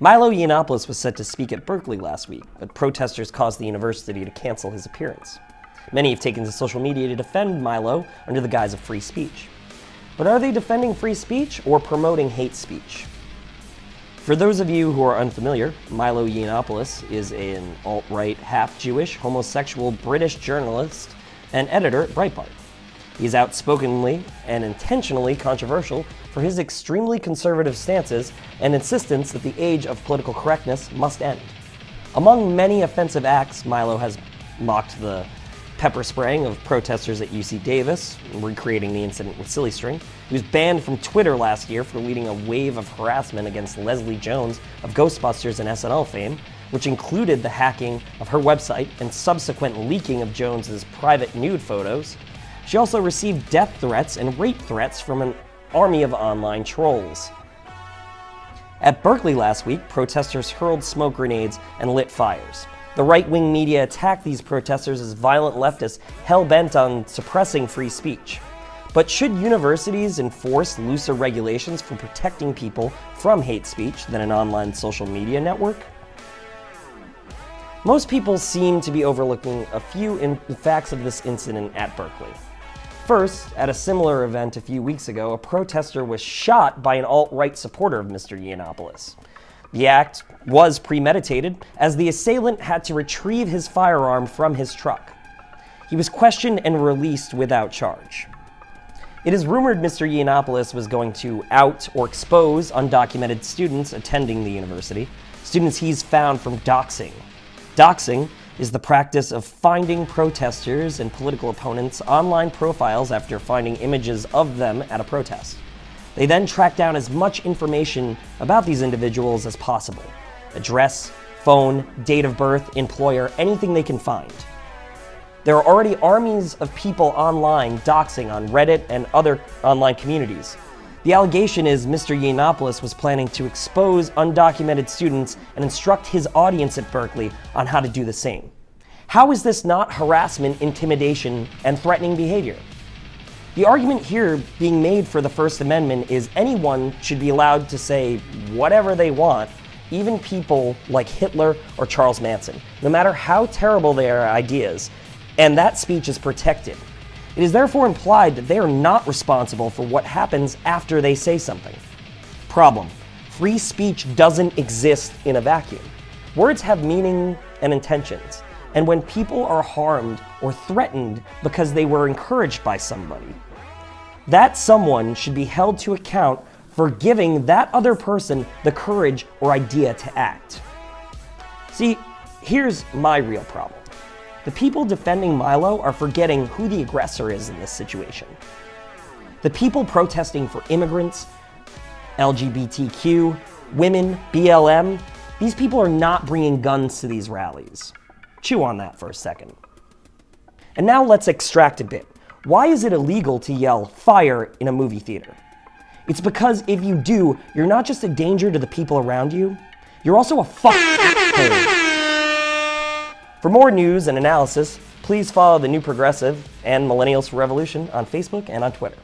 Milo Yiannopoulos was set to speak at Berkeley last week, but protesters caused the university to cancel his appearance. Many have taken to social media to defend Milo under the guise of free speech. But are they defending free speech or promoting hate speech? For those of you who are unfamiliar, Milo Yiannopoulos is an alt-right, half-Jewish, homosexual British journalist and editor at Breitbart. He is outspokenly and intentionally controversial for his extremely conservative stances and insistence that the age of political correctness must end. Among many offensive acts, Milo has mocked the pepper spraying of protesters at UC Davis, recreating the incident with Silly String. He was banned from Twitter last year for leading a wave of harassment against Leslie Jones of Ghostbusters and SNL fame, which included the hacking of her website and subsequent leaking of Jones's private nude photos. She also received death threats and rape threats from an army of online trolls. At Berkeley last week, protesters hurled smoke grenades and lit fires. The right-wing media attacked these protesters as violent leftists hell-bent on suppressing free speech. But should universities enforce looser regulations for protecting people from hate speech than an online social media network? Most people seem to be overlooking a few facts of this incident at Berkeley. First, at a similar event a few weeks ago, a protester was shot by an alt-right supporter of Mr. Yiannopoulos. The act was premeditated, as the assailant had to retrieve his firearm from his truck. He was questioned and released without charge. It is rumored Mr. Yiannopoulos was going to out or expose undocumented students attending the university, students he's found from doxing. Doxing is the practice of finding protesters and political opponents' online profiles after finding images of them at a protest. They then track down as much information about these individuals as possible: address, phone, date of birth, employer, anything they can find. There are already armies of people online doxing on Reddit and other online communities. The allegation is Mr. Yiannopoulos was planning to expose undocumented students and instruct his audience at Berkeley on how to do the same. How is this not harassment, intimidation, and threatening behavior? The argument here being made for the First Amendment is anyone should be allowed to say whatever they want, even people like Hitler or Charles Manson, no matter how terrible their ideas, and that speech is protected. It is therefore implied that they are not responsible for what happens after they say something. Problem: free speech doesn't exist in a vacuum. Words have meaning and intentions, and when people are harmed or threatened because they were encouraged by somebody, that someone should be held to account for giving that other person the courage or idea to act. See, here's my real problem. The people defending Milo are forgetting who the aggressor is in this situation. The people protesting for immigrants, LGBTQ, women, BLM, these people are not bringing guns to these rallies. Chew on that for a second. And now let's extract a bit. Why is it illegal to yell fire in a movie theater? It's because if you do, you're not just a danger to the people around you, you're also a fucking. For more news and analysis, please follow The New Progressive and Millennials for Revolution on Facebook and on Twitter.